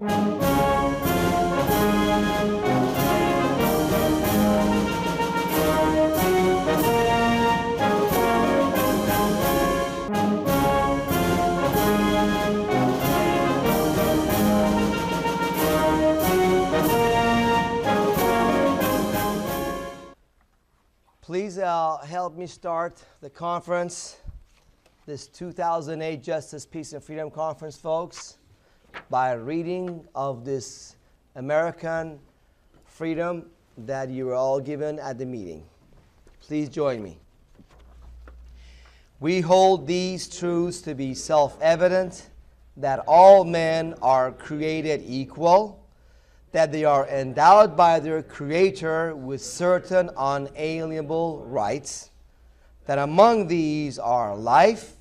Please help me start the conference, this 2008 Justice, Peace, and Freedom Conference, folks, by a reading of this American freedom that you were all given at the meeting. Please join me. We hold these truths to be self-evident, that all men are created equal, that they are endowed by their Creator with certain unalienable rights, that among these are life,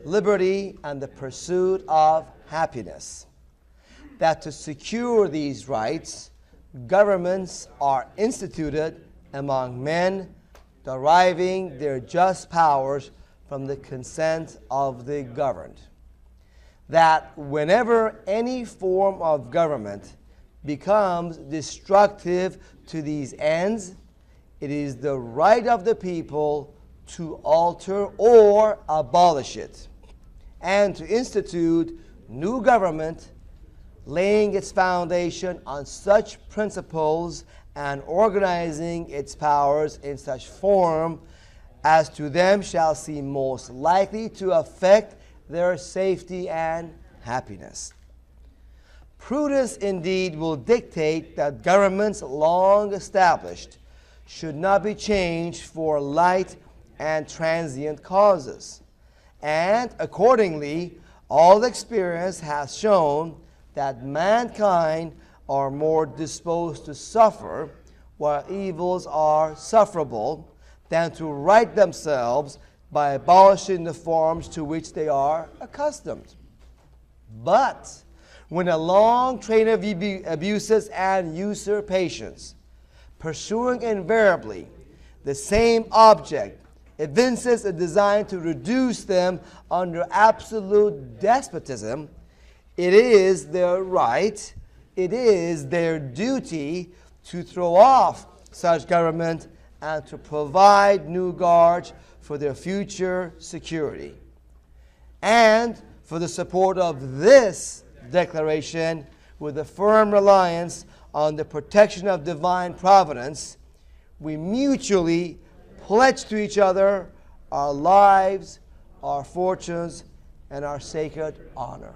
liberty, and the pursuit of happiness, that to secure these rights, governments are instituted among men, deriving their just powers from the consent of the governed, that whenever any form of government becomes destructive to these ends, it is the right of the people to alter or abolish it, and to institute new government, laying its foundation on such principles and organizing its powers in such form as to them shall seem most likely to affect their safety and happiness. Prudence indeed will dictate that governments long established should not be changed for light and transient causes. And accordingly, all experience has shown that mankind are more disposed to suffer while evils are sufferable than to right themselves by abolishing the forms to which they are accustomed. But when a long train of abuses and usurpations, pursuing invariably the same object, evinces a design to reduce them under absolute despotism, it is their right, it is their duty to throw off such government and to provide new guards for their future security. And for the support of this declaration, with a firm reliance on the protection of divine providence, we mutually pledge to each other our lives, our fortunes, and our sacred honor.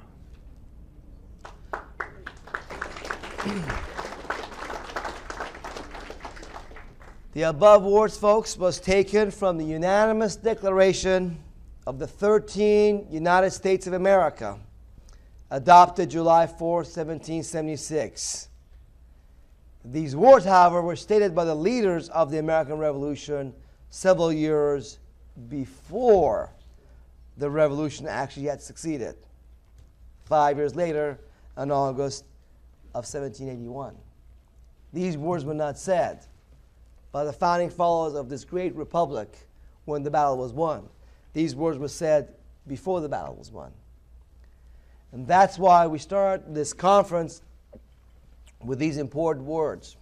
The above words, folks, was taken from the unanimous declaration of the 13 United States of America, adopted July 4, 1776. These words, however, were stated by the leaders of the American Revolution several years before the revolution actually had succeeded, 5 years later, in August of 1781. These words were not said by the founding followers of this great republic when the battle was won. These words were said before the battle was won. And that's why we start this conference with these important words,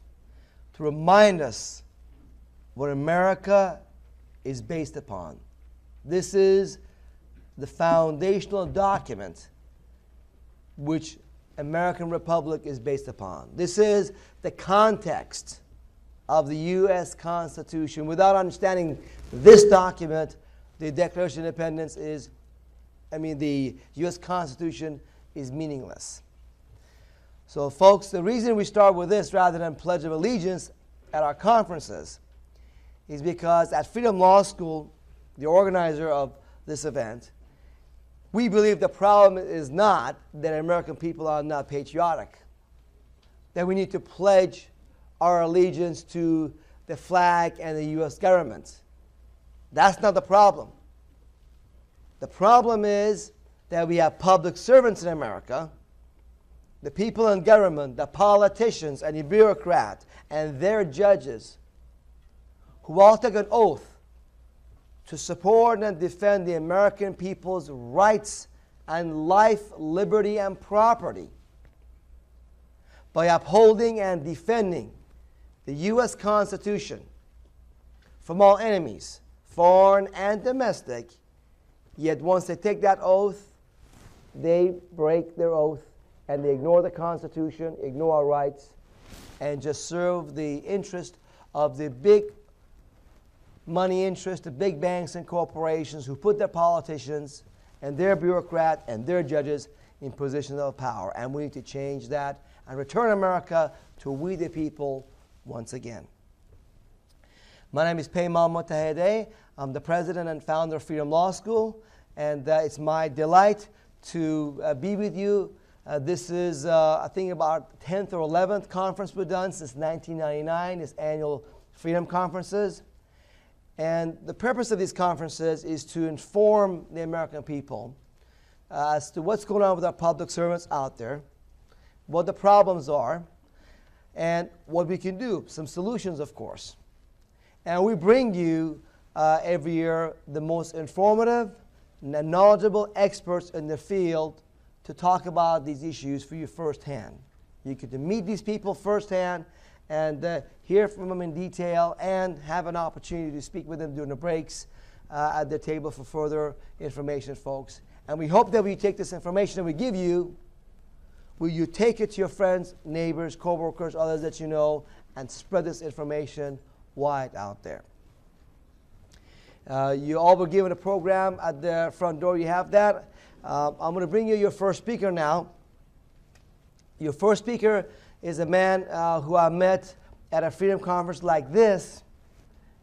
to remind us what America is based upon. This is the foundational document which American Republic is based upon. This is the context of the U.S. Constitution. Without understanding this document, the Declaration of Independence the U.S. Constitution is meaningless. So, folks, the reason we start with this rather than Pledge of Allegiance at our conferences is because at Freedom Law School, the organizer of this event, we believe the problem is not that American people are not patriotic, that we need to pledge our allegiance to the flag and the U.S. government. That's not the problem. The problem is that we have public servants in America, the people in government, the politicians and the bureaucrats and their judges, who all take an oath to support and defend the American people's rights and life, liberty, and property. by upholding and defending the U.S. Constitution from all enemies, foreign and domestic, yet once they take that oath, they break their oath and they ignore the Constitution, ignore our rights, and just serve the interest of the big money interest, the big banks and corporations who put their politicians and their bureaucrats and their judges in positions of power. And we need to change that and return America to we the people once again. My name is Peyman Motahedeh. I'm the president and founder of Freedom Law School, and it's my delight to be with you. This is, I think, about 10th or 11th conference we've done since 1999, this annual Freedom Conferences. And the purpose of these conferences is to inform the American people as to what's going on with our public servants out there, what the problems are, and what we can do, some solutions, of course. And we bring you every year the most informative and knowledgeable experts in the field to talk about these issues for you firsthand. You get to meet these people firsthand and hear from them in detail and have an opportunity to speak with them during the breaks at the table for further information, folks. And we hope that when you take this information that we give you, will you take it to your friends, neighbors, co-workers, others that you know, and spread this information wide out there. You all were given a program at the front door. You have that. I'm going to bring you your first speaker now. Your first speaker is a man who I met at a Freedom Conference like this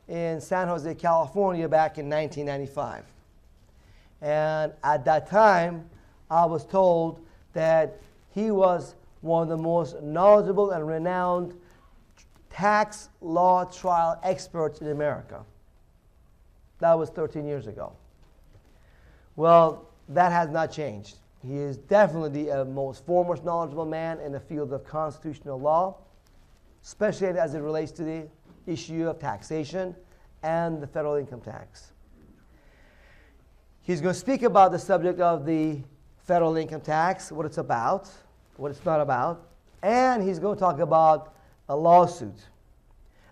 in San Jose, California back in 1995. And at that time, I was told that he was one of the most knowledgeable and renowned tax law trial experts in America. That was 13 years ago. Well, that has not changed. He is definitely the most foremost knowledgeable man in the field of constitutional law, especially as it relates to the issue of taxation and the federal income tax. He's going to speak about the subject of the federal income tax, what it's about, what it's not about, and he's going to talk about a lawsuit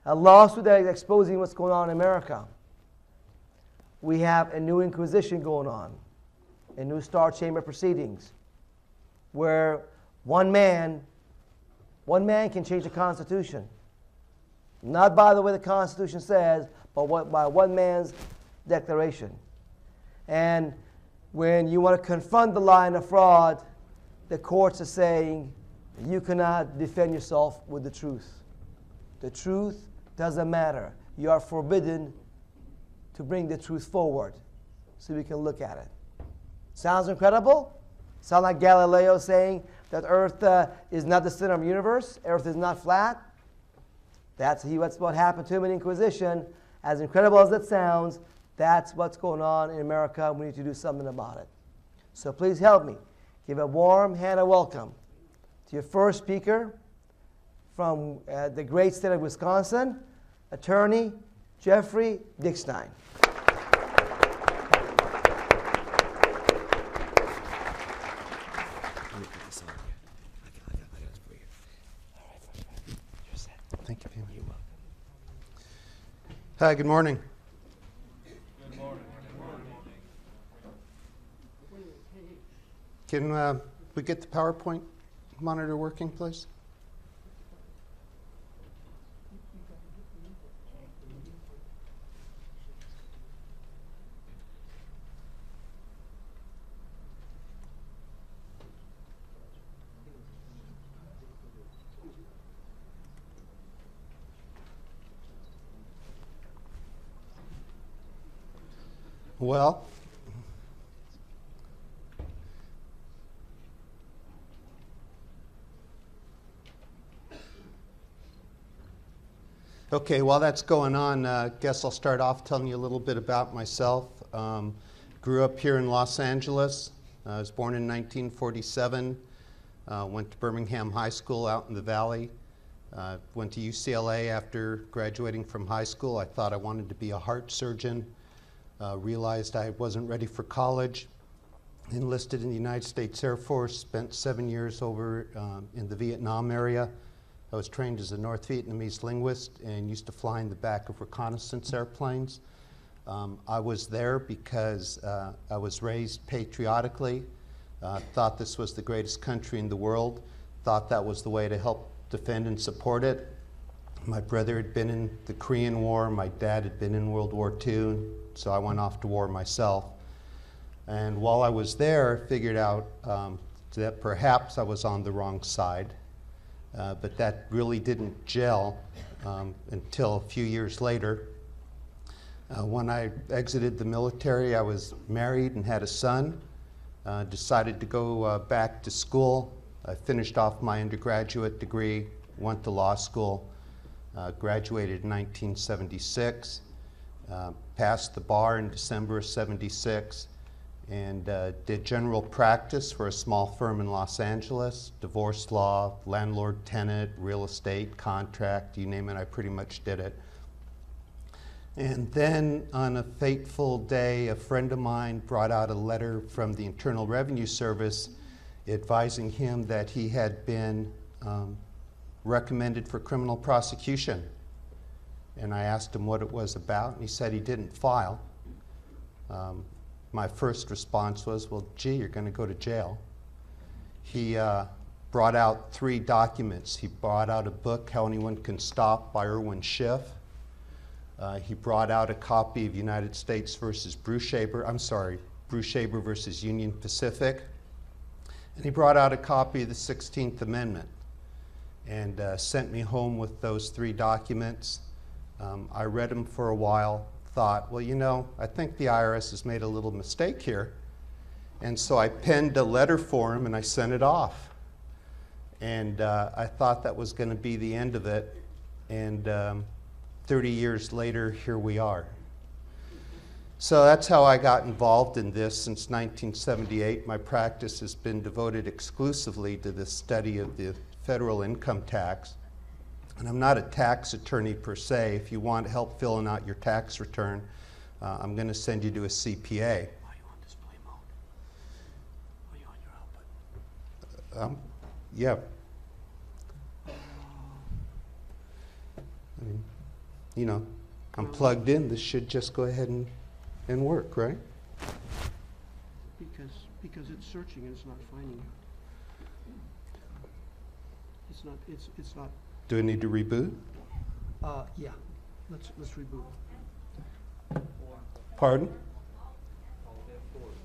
that is exposing what's going on in America. We have a new inquisition going on, a new Star Chamber proceedings, where one man can change the Constitution. Not by the way the Constitution says, but by one man's declaration. And when you want to confront the lie and the fraud, the courts are saying you cannot defend yourself with the truth. The truth doesn't matter. You are forbidden to bring the truth forward so we can look at it. Sounds incredible? Sound like Galileo saying that Earth is not the center of the universe, Earth is not flat? That's what happened to him in Inquisition. As incredible as that sounds, that's what's going on in America. We need to do something about it. So please help me. Give a warm hand of welcome to your first speaker from the great state of Wisconsin, Attorney Jeffrey Dickstein. Thank you, Pam. You're welcome. Hi, good morning. Good morning. Can we get the PowerPoint monitor working, please? Well, okay, while that's going on, I guess I'll start off telling you a little bit about myself. Grew up here in Los Angeles. I was born in 1947. Went to Birmingham High School out in the Valley. Went to UCLA after graduating from high school. I thought I wanted to be a heart surgeon. Realized I wasn't ready for college. enlisted in the United States Air Force, spent 7 years over in the Vietnam area. I was trained as a North Vietnamese linguist and used to fly in the back of reconnaissance airplanes. I was there because I was raised patriotically, thought this was the greatest country in the world, thought that was the way to help defend and support it. My brother had been in the Korean War, my dad had been in World War II, so I went off to war myself. And while I was there, I figured out that perhaps I was on the wrong side, but that really didn't gel until a few years later. When I exited the military, I was married and had a son, decided to go back to school. I finished off my undergraduate degree, went to law school, graduated in 1976, passed the bar in December of '76, and did general practice for a small firm in Los Angeles, divorce law, landlord-tenant, real estate, contract, you name it, I pretty much did it. And then on a fateful day, a friend of mine brought out a letter from the Internal Revenue Service advising him that he had been recommended for criminal prosecution. And I asked him what it was about, and he said he didn't file. My first response was, well, gee, you're going to go to jail. He brought out 3 documents. He brought out a book, How Anyone Can Stop, by Irwin Schiff. He brought out a copy of United States versus Bruchaber versus Union Pacific. And he brought out a copy of the 16th Amendment and sent me home with those 3 documents. I read them for a while, thought, well, you know, I think the IRS has made a little mistake here. And so I penned a letter for him and I sent it off. And I thought that was going to be the end of it. And 30 years later, here we are. So that's how I got involved in this since 1978. My practice has been devoted exclusively to the study of the federal income tax. And I'm not a tax attorney per se. If you want help filling out your tax return, I'm going to send you to a CPA. Are you on display mode? Are you on your output? Yeah. I mean, you know, I'm plugged in. This should just go ahead and work, right? Because it's searching and it's not finding you. It's not. Do I need to reboot? Yeah. Let's reboot. Pardon?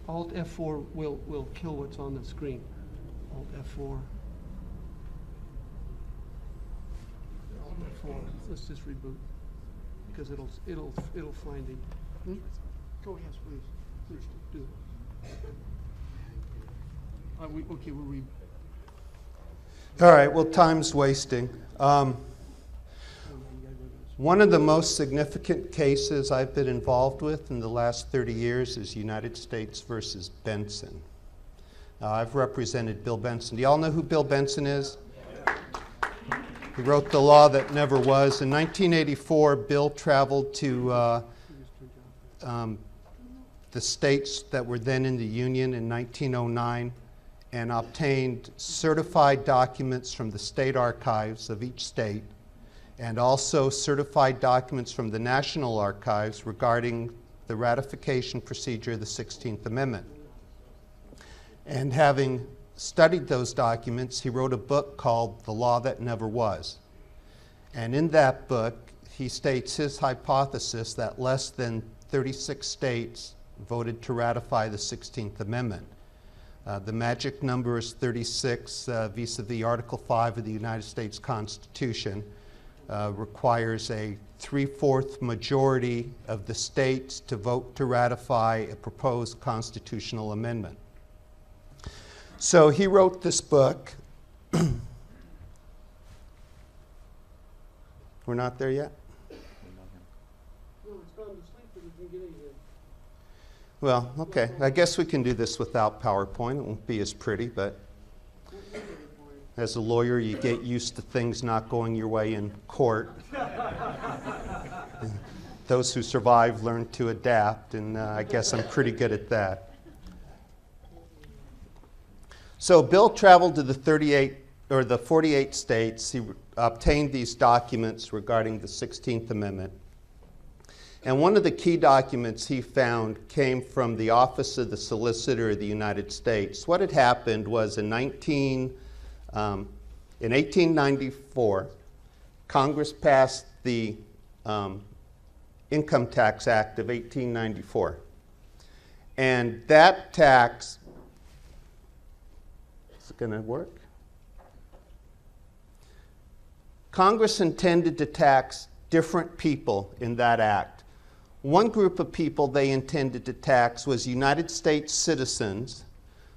Alt F4 will kill what's on the screen. Alt F4. Alt F4. Let's just reboot because it'll find it. Oh yes, please do it. Okay, we'll read. All right. Well, time's wasting. One of the most significant cases I've been involved with in the last 30 years is United States versus Benson. I've represented Bill Benson. Do you all know who Bill Benson is? He wrote The Law That Never Was. In 1984, Bill traveled to the states that were then in the Union in 1909 and obtained certified documents from the state archives of each state and also certified documents from the National Archives regarding the ratification procedure of the 16th Amendment. And having studied those documents, he wrote a book called The Law That Never Was. And in that book, he states his hypothesis that less than 36 states voted to ratify the 16th Amendment. The magic number is 36 vis-a-vis Article 5 of the United States Constitution. Requires a 3/4 majority of the states to vote to ratify a proposed constitutional amendment. So he wrote this book. We're not there yet? No, it's gone to sleep, but we can get it here. Well, okay. I guess we can do this without PowerPoint. It won't be as pretty, but as a lawyer, you get used to things not going your way in court. Those who survive learn to adapt, and I guess I'm pretty good at that. So Bill traveled to the 48 states. He obtained these documents regarding the 16th Amendment. And one of the key documents he found came from the Office of the Solicitor of the United States. What had happened was in 1894, Congress passed the Income Tax Act of 1894. And that tax, is it going to work? Congress intended to tax different people in that act. One group of people they intended to tax was United States citizens,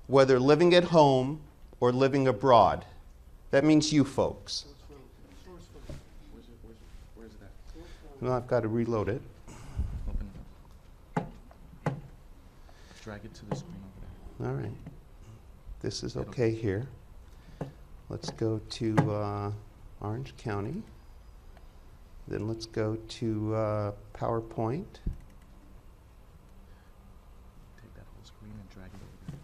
whether living at home or living abroad. That means you folks. Where's that? Well, I've got to reload it. Open it up. Drag it to the screen over All right. This is okay here. Let's go to Orange County. Then let's go to PowerPoint. Take that whole screen and drag it over there.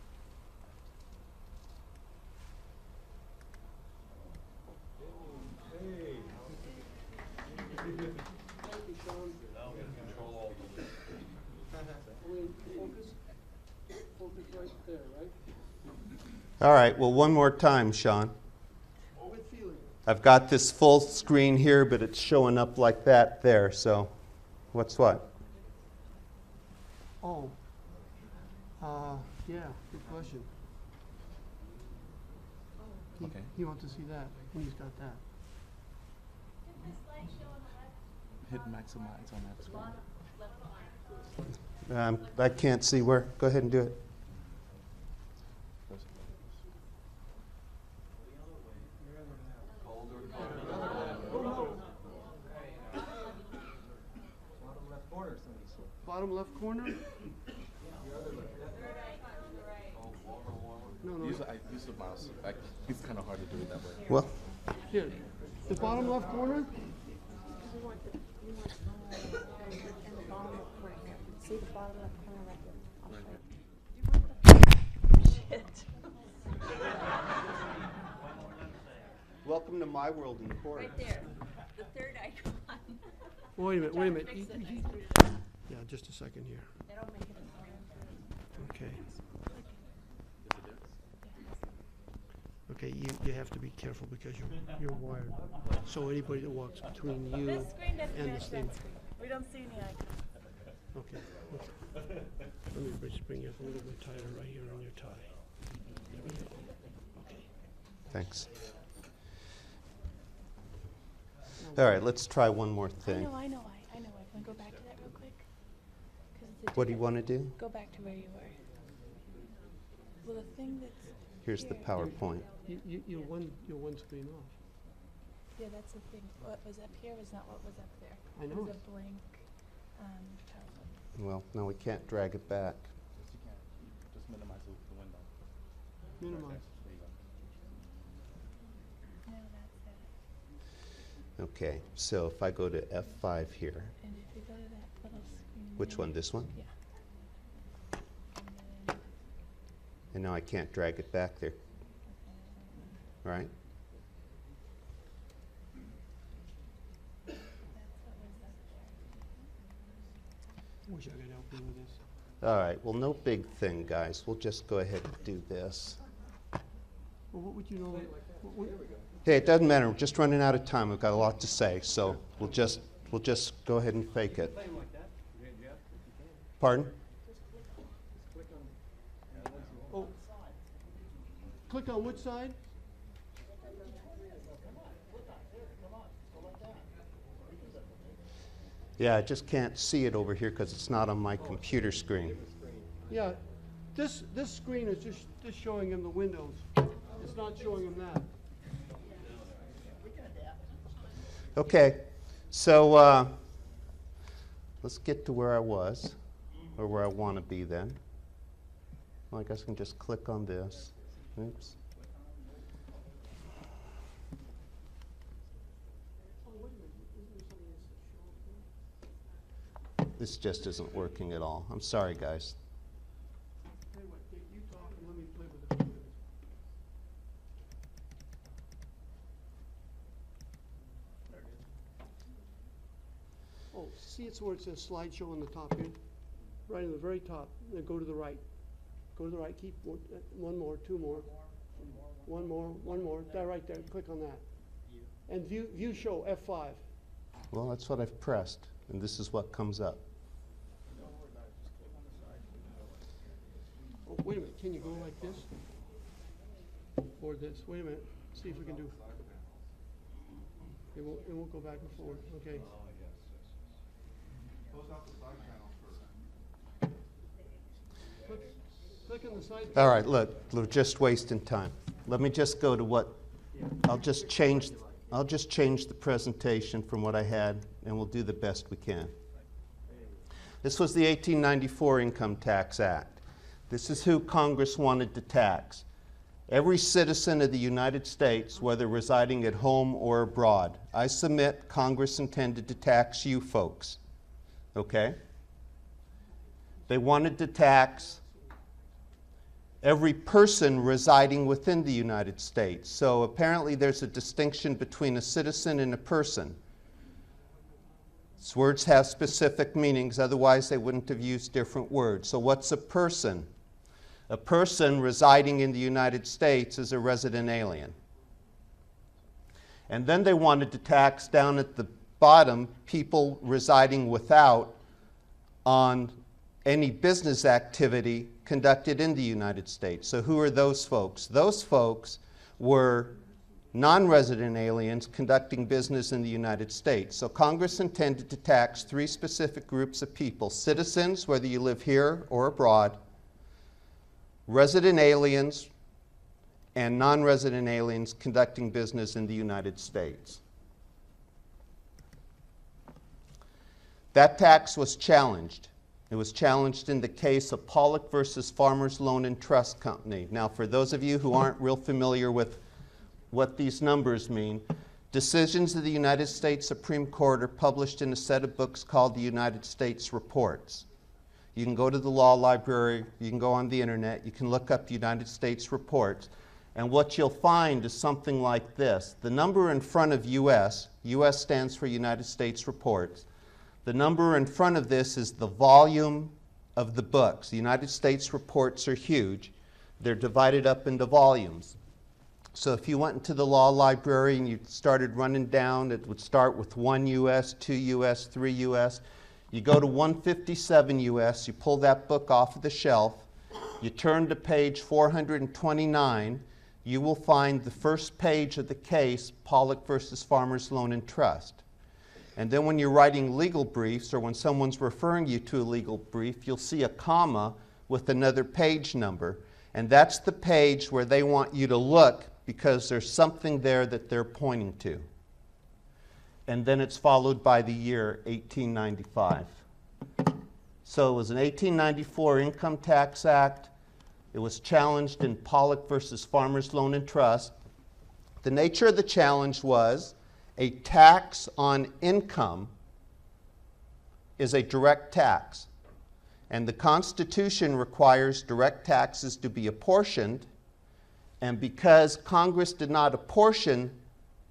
Focus right there, right? All right, well, one more time, Sean. With feeling. I've got this full screen here, but it's showing up like that there, so what's what? Oh. Yeah, good question. Okay. He wants to see that, when he's got that. Hit maximize on that screen. I can't see where. Go ahead and do it. Bottom left corner? No. Use the mouse. It's kind of hard to do it that way. Well, Here, the bottom left corner? See the bottom left corner right there. Shit. welcome to my world in horror. Right there, the third icon. Wait a minute, wait a minute. Fix it. Yeah, just a second here. That'll make it a Okay. Okay, you have to be careful because you're wired. So anybody that walks between you This screen doesn't and match this thing. that screen. We don't see any icons. Okay. Let me just bring you a little bit tighter right here on your tie. There we go. Okay. Thanks. All right, let's try one more thing. I know. I want to go back to that real quick. 'Cause it's a What do you different- want to do? Go back to where you were. Well, the thing that's Here's the here- PowerPoint. You're one screen off. Yeah, that's the thing. What was up here was not what was up there. I It know was a it. blank PowerPoint. Well, no, we can't drag it back. Yes, you can. Just minimize the window. Minimize. There you go. No, that's it. Okay, so if I go to F5 here, And if you go to that little screen. which there- one, this one? Yeah. And then And now I can't drag it back there, right? that's what was up there. Wish I could help you with this. All right, well, no big thing, guys. We'll just go ahead and do this. Well, what would you know? Hey, it doesn't matter. We're just running out of time. We've got a lot to say, so we'll just go ahead and fake it. Pardon? Oh. Click on which side? Yeah, I just can't see it over here because it's not on my computer screen. Yeah, this screen is just showing him the windows. It's not showing him that. Okay, so let's get to where I was, or where I want to be then. Well, I guess I can just click on this. Oops. This just isn't working at all. I'm sorry, guys. Tell you what, you talk and let me play with the computers. see it's where it says slideshow on the top here? Right in the very top, then go to the right. Go to the right, keep one more, two more. One more, that right there, click on that. And view show, F5. Well, that's what I've pressed, and this is what comes up. Oh, wait a minute, can you go like this? Or this, wait a minute, see if we can do. It won't go back and forth, okay. Click on the side. All right, look, we're just wasting time. Let me just go to what, I'll just change the presentation from what I had, and we'll do the best we can. This was the 1894 Income Tax Act. This is who Congress wanted to tax. Every citizen of the United States, whether residing at home or abroad. I submit Congress intended to tax you folks, okay? They wanted to tax every person residing within the United States. So apparently there's a distinction between a citizen and a person. These words have specific meanings, otherwise they wouldn't have used different words. So what's a person? A person residing in the United States is a resident alien. And then they wanted to tax down at the bottom people residing without on any business activity conducted in the United States. So who are those folks? Those folks were non-resident aliens conducting business in the United States. So Congress intended to tax three specific groups of people: citizens, whether you live here or abroad, resident aliens, and non-resident aliens conducting business in the United States. That tax was challenged. It was challenged in the case of Pollock versus Farmers Loan and Trust Company. Now, for those of you who aren't real familiar with what these numbers mean, decisions of the United States Supreme Court are published in a set of books called the United States Reports. You can go to the law library, you can go on the internet, you can look up United States Reports, and what you'll find is something like this. The number in front of US stands for United States Reports. The number in front of this is the volume of the books. The United States Reports are huge. They're divided up into volumes. So if you went into the law library and you started running down, it would start with 1 US, 2 US, 3 US. You go to 157 US, you pull that book off of the shelf, you turn to page 429, you will find the first page of the case, Pollock versus Farmers Loan and Trust. And then when you're writing legal briefs or when someone's referring you to a legal brief, you'll see a comma with another page number. And that's the page where they want you to look because there's something there that they're pointing to. And then it's followed by the year 1895. So it was an 1894 Income Tax Act. It was challenged in Pollock versus Farmers Loan and Trust. The nature of the challenge was a tax on income is a direct tax. And the Constitution requires direct taxes to be apportioned. And because Congress did not apportion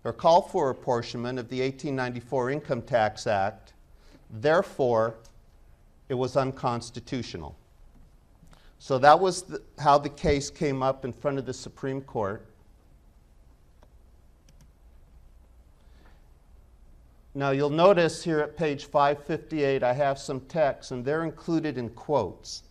or call for apportionment of the 1894 Income Tax Act, therefore, it was unconstitutional. So that was how the case came up in front of the Supreme Court. Now you'll notice here at page 558 I have some text, and they're included in quotes.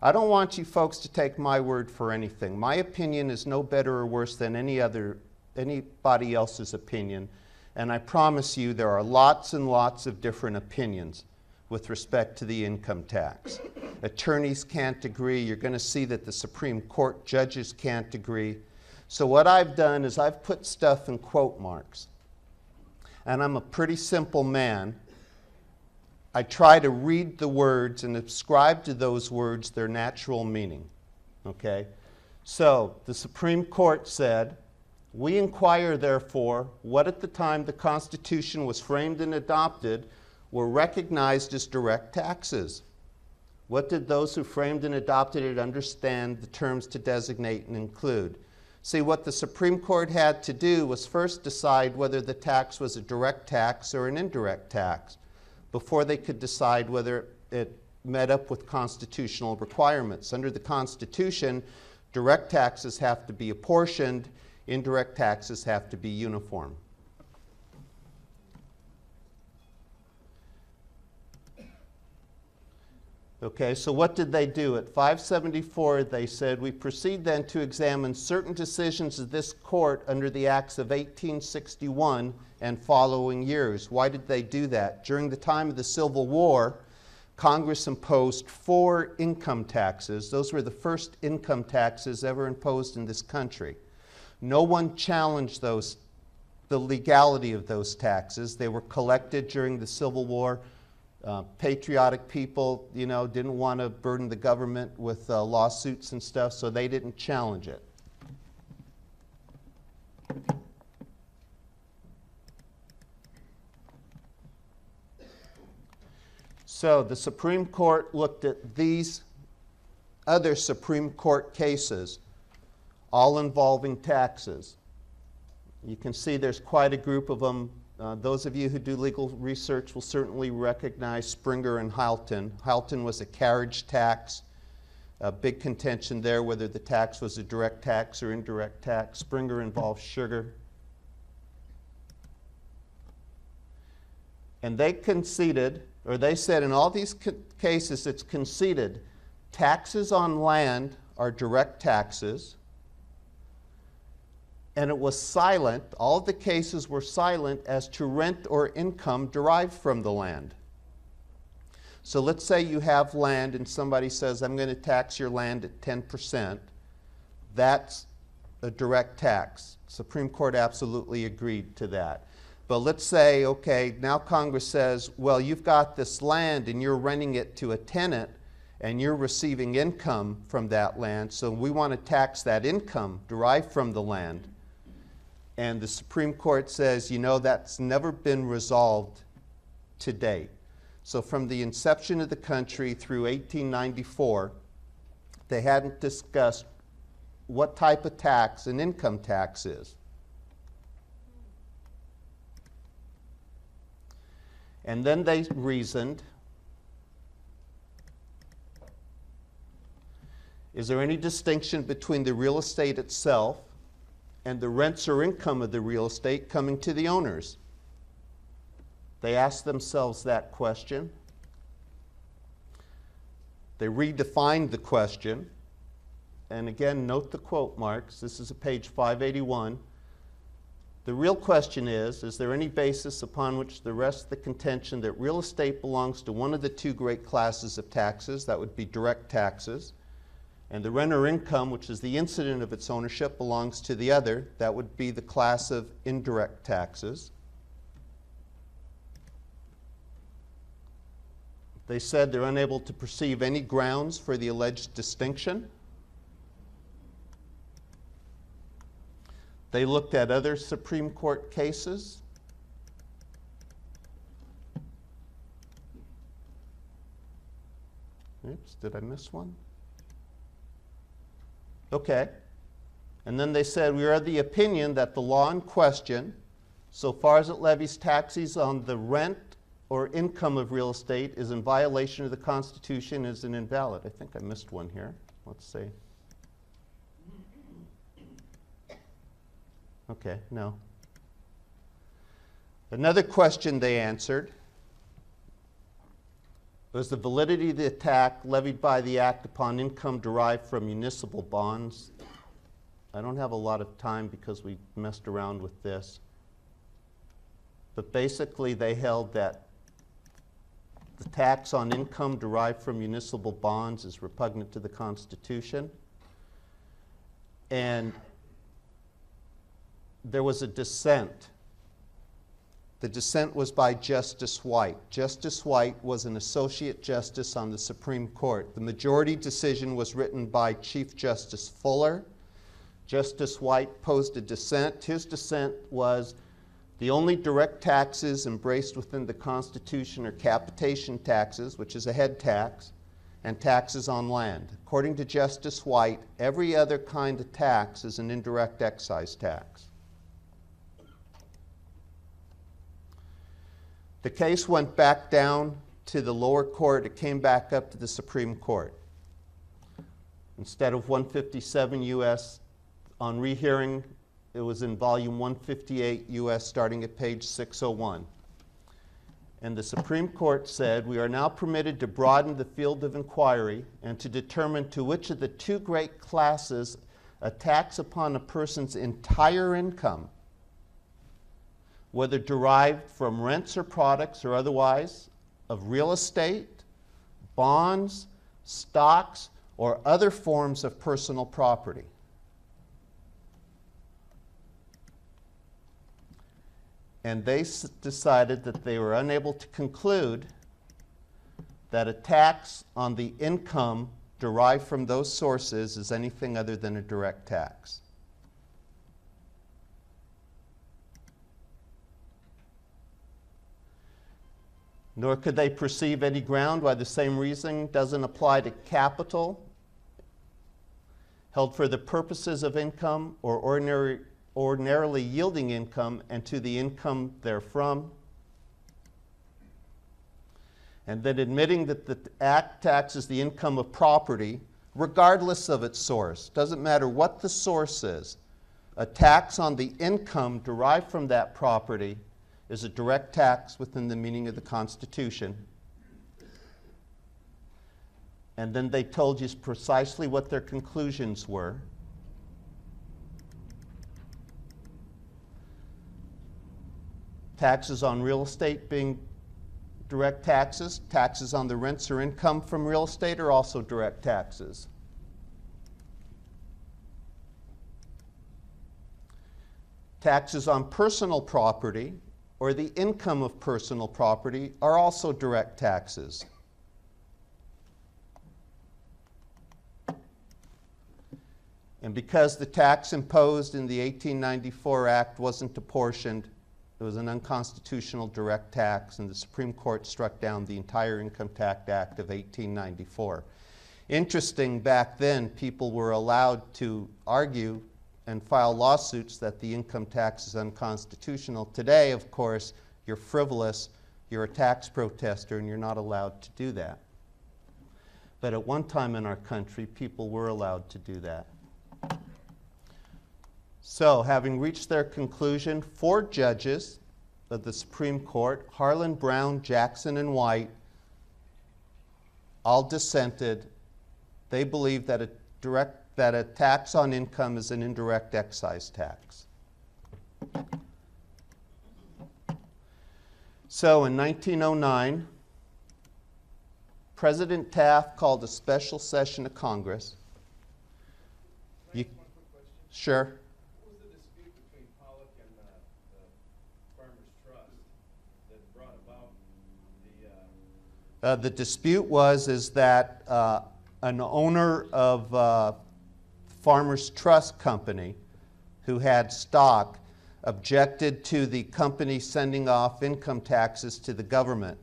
I don't want you folks to take my word for anything. My opinion is no better or worse than anybody else's opinion, and I promise you there are lots and lots of different opinions with respect to the income tax. Attorneys can't agree. You're going to see that the Supreme Court judges can't agree. So what I've done is I've put stuff in quote marks. And I'm a pretty simple man. I try to read the words and ascribe to those words their natural meaning. Okay? So the Supreme Court said, "We inquire, therefore, what at the time the Constitution was framed and adopted were recognized as direct taxes. What did those who framed and adopted it understand the terms to designate and include?" See, what the Supreme Court had to do was first decide whether the tax was a direct tax or an indirect tax. before they could decide whether it met up with constitutional requirements. Under the Constitution, direct taxes have to be apportioned, indirect taxes have to be uniform. Okay, so what did they do? At 574, they said, we proceed then to examine certain decisions of this court under the acts of 1861 and following years. Why did they do that? During the time of the Civil War, Congress imposed 4 income taxes. Those were the first income taxes ever imposed in this country. No one challenged those, the legality of those taxes. They were collected during the Civil War. Patriotic people, didn't want to burden the government with lawsuits and stuff, so they didn't challenge it. So the Supreme Court looked at these other Supreme Court cases, all involving taxes. You can see there's quite a group of them. Those of you who do legal research will certainly recognize Springer and Halton. Halton was a carriage tax, a big contention there whether the tax was a direct tax or indirect tax. Springer involved sugar. And they conceded, or they said in all these cases it's conceded, taxes on land are direct taxes. And it was silent, all of the cases were silent as to rent or income derived from the land. So let's say you have land and somebody says, I'm going to tax your land at 10%. That's a direct tax. Supreme Court absolutely agreed to that. But let's say, okay, now Congress says, well, you've got this land and you're renting it to a tenant and you're receiving income from that land, so we want to tax that income derived from the land. And the Supreme Court says, that's never been resolved to date. So from the inception of the country through 1894, they hadn't discussed what type of tax an income tax is. And then they reasoned, is there any distinction between the real estate itself and the rents or income of the real estate coming to the owners? They asked themselves that question. They redefined the question. And again, note the quote marks. This is page 581. The real question is there any basis upon which the rest of the contention that real estate belongs to one of the 2 great classes of taxes, that would be direct taxes, and the rent or income, which is the incident of its ownership, belongs to the other, that would be the class of indirect taxes. They said they're unable to perceive any grounds for the alleged distinction. They looked at other Supreme Court cases. Oops, did I miss one? Okay. And then they said, we are of the opinion that the law in question, so far as it levies taxes on the rent or income of real estate, is in violation of the Constitution, is an invalid. I think I missed one here. Let's see. Okay, no. Another question they answered was the validity of the tax levied by the Act upon income derived from municipal bonds. I don't have a lot of time because we messed around with this. But basically they held that the tax on income derived from municipal bonds is repugnant to the Constitution. And there was a dissent. The dissent was by Justice White. Justice White was an associate justice on the Supreme Court. The majority decision was written by Chief Justice Fuller. Justice White posed a dissent. His dissent was the only direct taxes embraced within the Constitution are capitation taxes, which is a head tax, and taxes on land. According to Justice White, every other kind of tax is an indirect excise tax. The case went back down to the lower court. It came back up to the Supreme Court. Instead of 157 U.S. on rehearing, it was in volume 158 U.S. starting at page 601. And the Supreme Court said, we are now permitted to broaden the field of inquiry and to determine to which of the two great classes a tax upon a person's entire income, whether derived from rents or products or otherwise, of real estate, bonds, stocks, or other forms of personal property. And they decided that they were unable to conclude that a tax on the income derived from those sources is anything other than a direct tax. Nor could they perceive any ground why the same reasoning doesn't apply to capital held for the purposes of income or ordinarily yielding income and to the income therefrom. And then admitting that the Act taxes the income of property regardless of its source. Doesn't matter what the source is. A tax on the income derived from that property is a direct tax within the meaning of the Constitution. And then they told you precisely what their conclusions were. Taxes on real estate being direct taxes. Taxes on the rents or income from real estate are also direct taxes. Taxes on personal property or the income of personal property are also direct taxes. And because the tax imposed in the 1894 Act wasn't apportioned, it was an unconstitutional direct tax, and the Supreme Court struck down the entire Income Tax Act of 1894. Interesting, back then, people were allowed to argue and file lawsuits that the income tax is unconstitutional. Today, of course, you're frivolous, you're a tax protester, and you're not allowed to do that. But at one time in our country, people were allowed to do that. So, having reached their conclusion, 4 judges of the Supreme Court, Harlan, Brown, Jackson, and White, all dissented. They believe that a tax on income is an indirect excise tax. So, in 1909, President Taft called a special session of Congress. Can I ask one quick question? Sure. What was the dispute between Pollock and the Farmers Trust that brought about the... The dispute is that an owner of Farmers Trust Company who had stock objected to the company sending off income taxes to the government.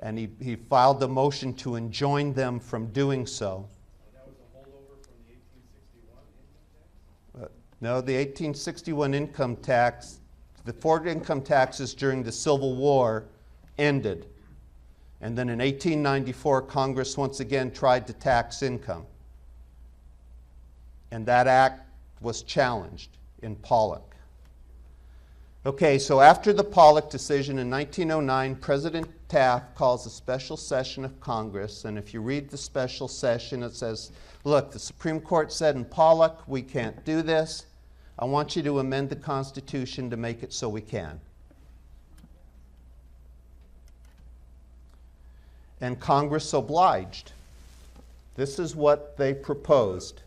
And he filed a motion to enjoin them from doing so. That was a holdover from the 1861 income tax? No, the 1861 income tax, the 4 income taxes during the Civil War ended. And then in 1894, Congress once again tried to tax income. And that act was challenged in Pollock. Okay, so after the Pollock decision in 1909, President Taft calls a special session of Congress, and if you read the special session, it says, look, the Supreme Court said in Pollock, we can't do this. I want you to amend the Constitution to make it so we can. And Congress obliged. This is what they proposed.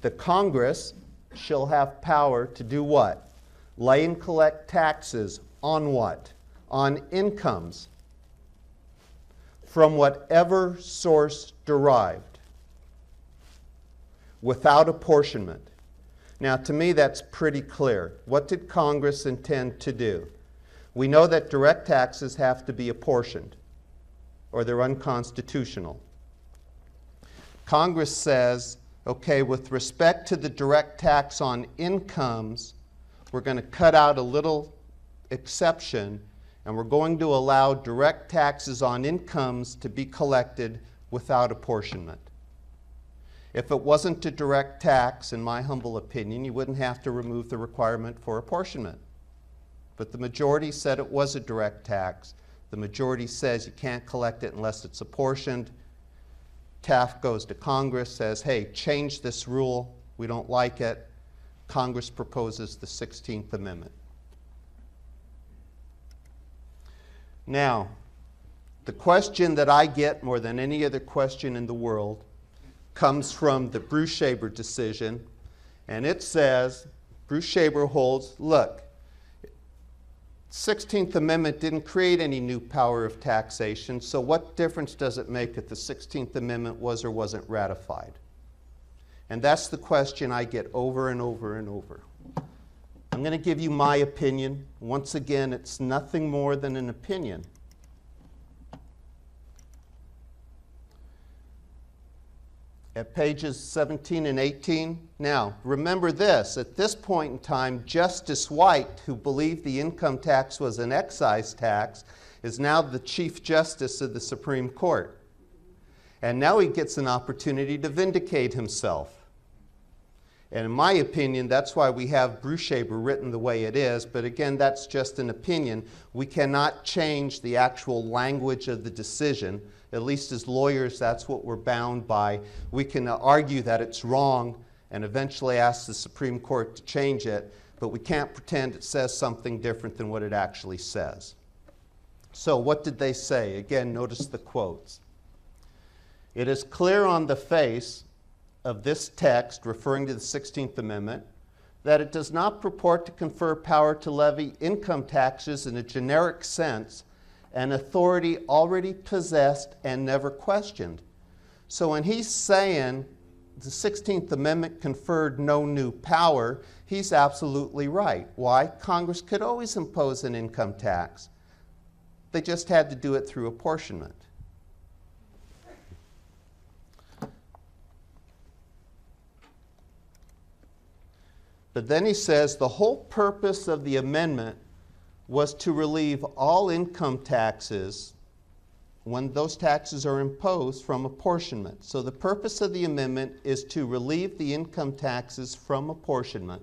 The Congress shall have power to do what? Lay and collect taxes on what? On incomes from whatever source derived, without apportionment. Now, to me, that's pretty clear. What did Congress intend to do? We know that direct taxes have to be apportioned, or they're unconstitutional. Congress says, okay, with respect to the direct tax on incomes, we're going to cut out a little exception, and we're going to allow direct taxes on incomes to be collected without apportionment. If it wasn't a direct tax, in my humble opinion, you wouldn't have to remove the requirement for apportionment. But the majority said it was a direct tax. The majority says you can't collect it unless it's apportioned. Taft goes to Congress, says, hey, change this rule. We don't like it. Congress proposes the 16th Amendment. Now, the question that I get more than any other question in the world comes from the Bruce-Shaber decision, and it says, Bruce-Shaber holds, look, 16th Amendment didn't create any new power of taxation, so what difference does it make if the 16th Amendment was or wasn't ratified? And that's the question I get over and over and over. I'm going to give you my opinion. Once again, it's nothing more than an opinion. At pages 17 and 18. Now, remember this. At this point in time, Justice White, who believed the income tax was an excise tax, is now the Chief Justice of the Supreme Court. And now he gets an opportunity to vindicate himself. And in my opinion, that's why we have Bruce-Shaber written the way it is. But again, that's just an opinion. We cannot change the actual language of the decision. At least as lawyers, that's what we're bound by. We can argue that it's wrong and eventually ask the Supreme Court to change it, but we can't pretend it says something different than what it actually says. So what did they say? Again, notice the quotes. It is clear on the face of this text, referring to the 16th Amendment, that it does not purport to confer power to levy income taxes in a generic sense, an authority already possessed and never questioned. So when he's saying the 16th Amendment conferred no new power, he's absolutely right. Why? Congress could always impose an income tax. They just had to do it through apportionment. But then he says the whole purpose of the amendment was to relieve all income taxes when those taxes are imposed from apportionment. So the purpose of the amendment is to relieve the income taxes from apportionment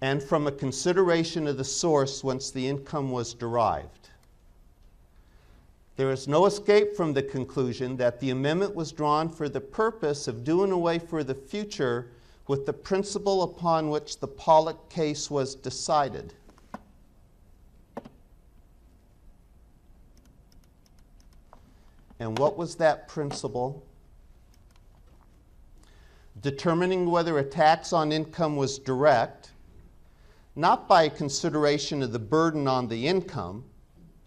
and from a consideration of the source whence the income was derived. There is no escape from the conclusion that the amendment was drawn for the purpose of doing away for the future with the principle upon which the Pollock case was decided. And what was that principle? Determining whether a tax on income was direct, not by consideration of the burden on the income,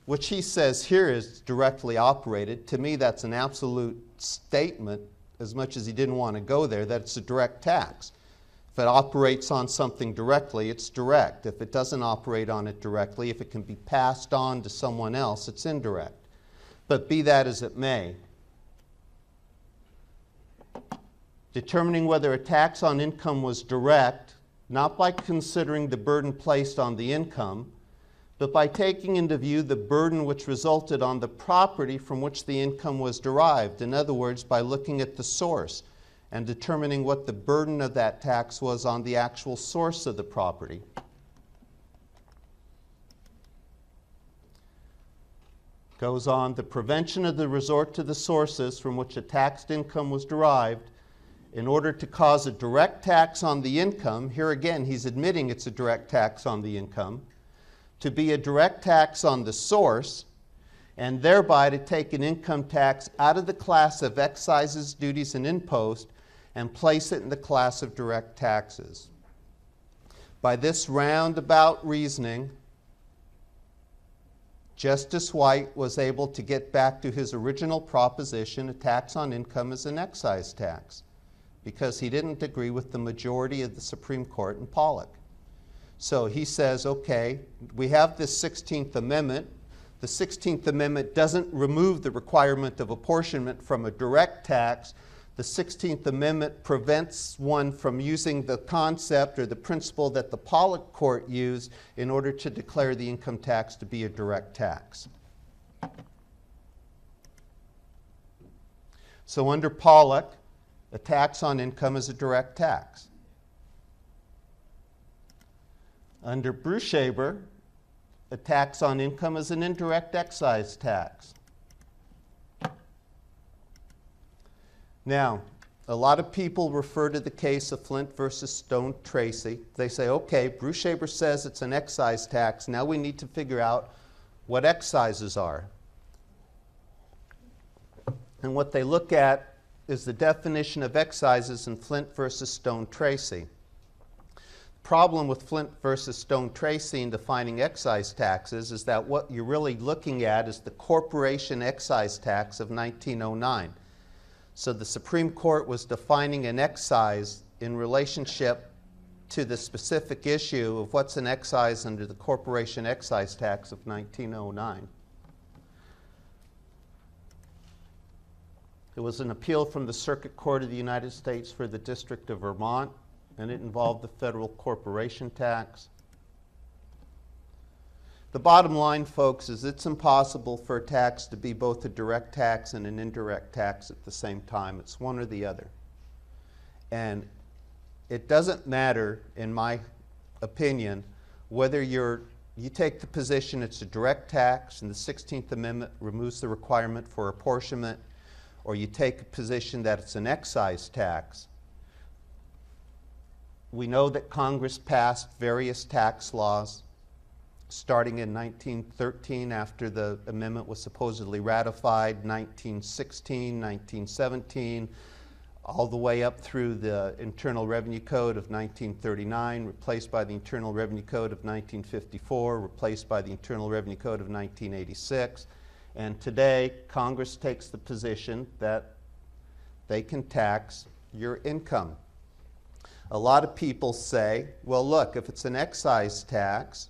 which he says here is directly operated. To me, that's an absolute statement, as much as he didn't want to go there, that it's a direct tax. If it operates on something directly, it's direct. If it doesn't operate on it directly, if it can be passed on to someone else, it's indirect. But be that as it may, determining whether a tax on income was direct, not by considering the burden placed on the income, but by taking into view the burden which resulted on the property from which the income was derived. In other words, by looking at the source and determining what the burden of that tax was on the actual source of the property. Goes on, the prevention of the resort to the sources from which a taxed income was derived in order to cause a direct tax on the income. Here again, he's admitting it's a direct tax on the income, to be a direct tax on the source, and thereby to take an income tax out of the class of excises, duties, and imposts and place it in the class of direct taxes. By this roundabout reasoning, Justice White was able to get back to his original proposition, a tax on income is an excise tax, because he didn't agree with the majority of the Supreme Court in Pollock. So he says, okay, we have this 16th Amendment. The 16th Amendment doesn't remove the requirement of apportionment from a direct tax. the 16th Amendment prevents one from using the concept or the principle that the Pollock Court used in order to declare the income tax to be a direct tax. So under Pollock, a tax on income is a direct tax. Under Bruchaber, a tax on income is an indirect excise tax. Now, a lot of people refer to the case of Flint versus Stone Tracy. They say, okay, Bruchaber says it's an excise tax. Now we need to figure out what excises are. And what they look at is the definition of excises in Flint versus Stone Tracy. The problem with Flint versus Stone Tracy in defining excise taxes is that what you're really looking at is the corporation excise tax of 1909. So the Supreme Court was defining an excise in relationship to the specific issue of what's an excise under the corporation excise tax of 1909. It was an appeal from the Circuit Court of the United States for the District of Vermont, and it involved the federal corporation tax. The bottom line, folks, is it's impossible for a tax to be both a direct tax and an indirect tax at the same time. It's one or the other. And it doesn't matter, in my opinion, whether you take the position it's a direct tax and the 16th Amendment removes the requirement for apportionment, or you take a position that it's an excise tax. We know that Congress passed various tax laws starting in 1913 after the amendment was supposedly ratified, 1916, 1917, all the way up through the Internal Revenue Code of 1939, replaced by the Internal Revenue Code of 1954, replaced by the Internal Revenue Code of 1986. And today, Congress takes the position that they can tax your income. A lot of people say, well, look, if it's an excise tax,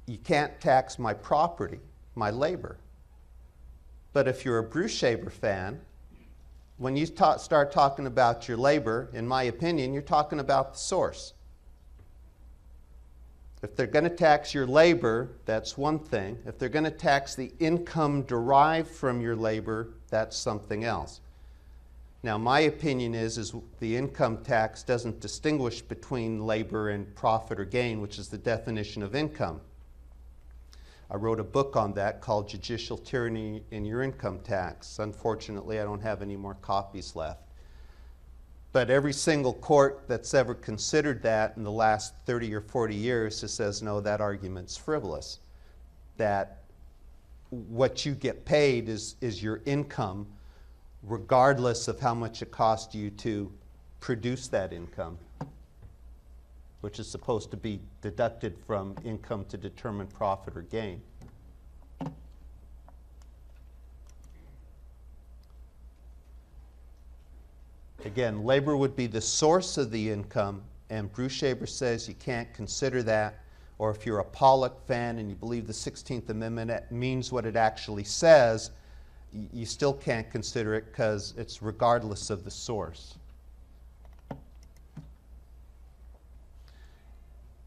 you can't tax my property, my labor. But if you're a Bruchaber fan, when you start talking about your labor, in my opinion, you're talking about the source. If they're going to tax your labor, that's one thing. If they're going to tax the income derived from your labor, that's something else. Now, my opinion is the income tax doesn't distinguish between labor and profit or gain, which is the definition of income. I wrote a book on that called Judicial Tyranny in Your Income Tax. Unfortunately, I don't have any more copies left. But every single court that's ever considered that in the last 30 or 40 years says, no, that argument's frivolous. That what you get paid is your income, regardless of how much it cost you to produce that income, which is supposed to be deducted from income to determine profit or gain. Again, labor would be the source of the income, and Bruchaber says you can't consider that. Or if you're a Pollock fan and you believe the 16th Amendment means what it actually says, you still can't consider it because it's regardless of the source.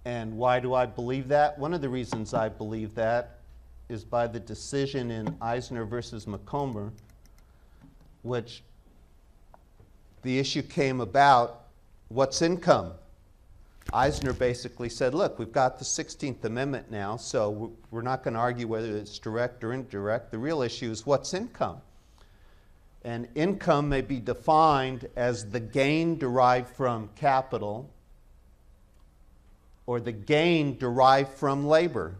And why do I believe that? One of the reasons I believe that is by the decision in Eisner versus Macomber, which the issue came about, what's income? Eisner basically said, look, we've got the 16th Amendment now, so we're not going to argue whether it's direct or indirect. The real issue is what's income? And income may be defined as the gain derived from capital or the gain derived from labor.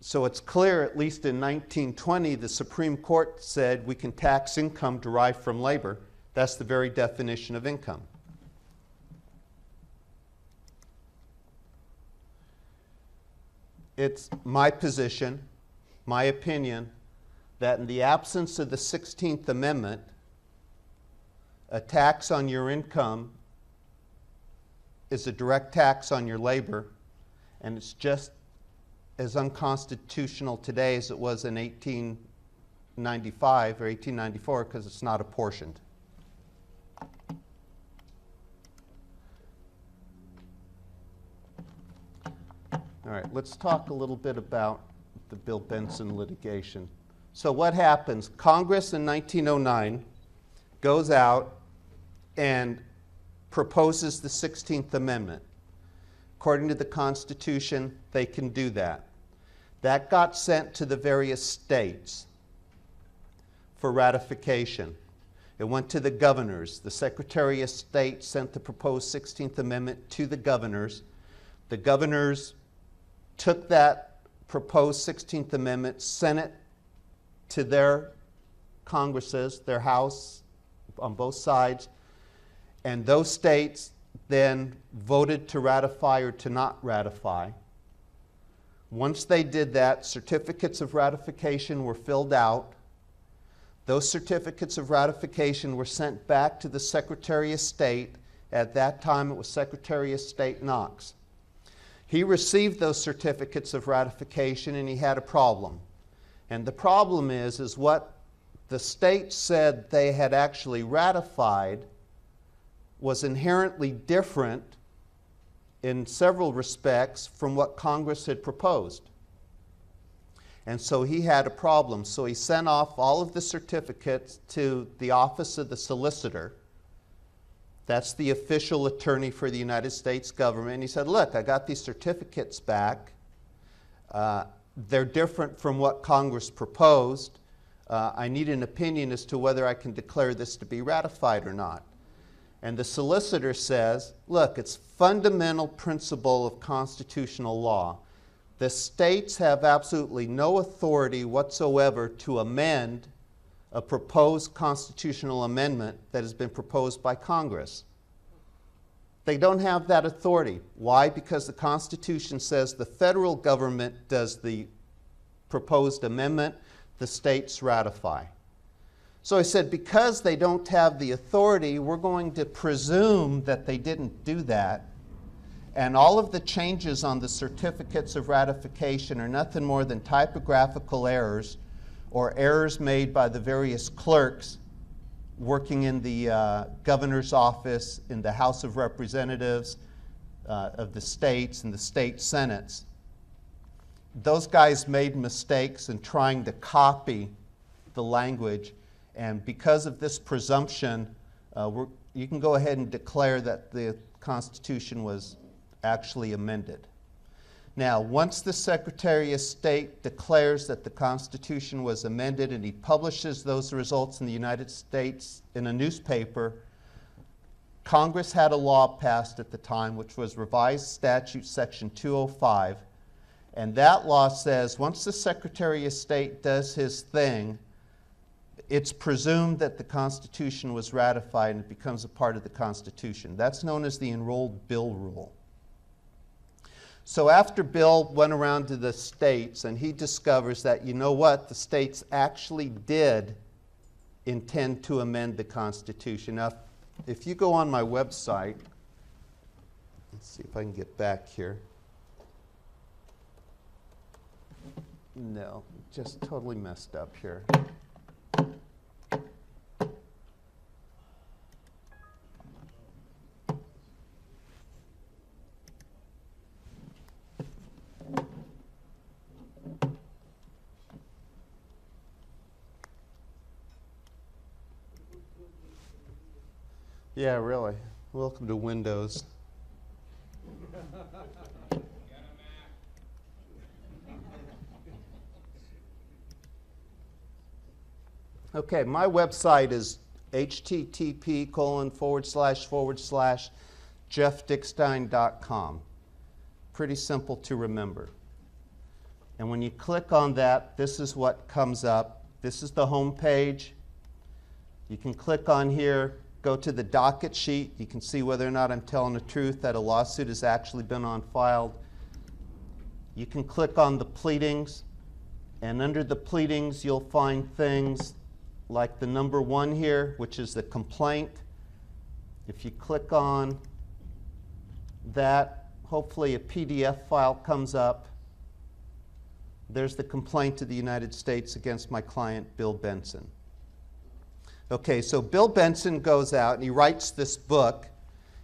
So it's clear, at least in 1920, the Supreme Court said we can tax income derived from labor. That's the very definition of income. It's my position, my opinion, that in the absence of the 16th Amendment, a tax on your income is a direct tax on your labor, and it's just as unconstitutional today as it was in 1895 or 1894 because it's not apportioned. All right, let's talk a little bit about the Bill Benson litigation. So what happens? Congress in 1909 goes out and proposes the 16th Amendment. According to the Constitution, they can do that. That got sent to the various states for ratification. It went to the governors. The Secretary of State sent the proposed 16th Amendment to the governors. The governors took that proposed 16th Amendment, sent it to their Congresses, their House on both sides, and those states then voted to ratify or to not ratify. Once they did that, certificates of ratification were filled out. Those certificates of ratification were sent back to the Secretary of State. At that time, it was Secretary of State Knox. He received those certificates of ratification and he had a problem. And the problem is what the state said they had actually ratified was inherently different in several respects from what Congress had proposed. And so he had a problem. So he sent off all of the certificates to the office of the solicitor. That's the official attorney for the United States government. And he said, look, I got these certificates back. They're different from what Congress proposed. I need an opinion as to whether I can declare this to be ratified or not. And the solicitor says, look, it's fundamental principle of constitutional law. The states have absolutely no authority whatsoever to amend a proposed constitutional amendment that has been proposed by Congress. They don't have that authority. Why? Because the Constitution says the federal government does the proposed amendment, the states ratify. So I said, because they don't have the authority, we're going to presume that they didn't do that. And all of the changes on the certificates of ratification are nothing more than typographical errors or errors made by the various clerks working in the governor's office, in the House of Representatives of the states and the state senates. Those guys made mistakes in trying to copy the language, and because of this presumption, you can go ahead and declare that the Constitution was actually amended. Now, once the Secretary of State declares that the Constitution was amended and he publishes those results in the United States in a newspaper, Congress had a law passed at the time, which was Revised Statute Section 205. And that law says once the Secretary of State does his thing, it's presumed that the Constitution was ratified and it becomes a part of the Constitution. That's known as the Enrolled Bill Rule. So after Bill went around to the states and he discovers that, you know what, the states actually did intend to amend the Constitution. Now, if you go on my website, let's see if I can get back here. No, just totally messed up here. Yeah, really. Welcome to Windows. Okay, my website is http://jeffdickstein.com. Pretty simple to remember. And when you click on that, this is what comes up. This is the home page. You can click on here, go to the docket sheet. You can see whether or not I'm telling the truth, that a lawsuit has actually been filed. You can click on the pleadings, and under the pleadings you'll find things like the number 1 here, which is the complaint. If you click on that, hopefully a PDF file comes up. There's the complaint to the United States against my client, Bill Benson. Okay, so Bill Benson goes out and he writes this book,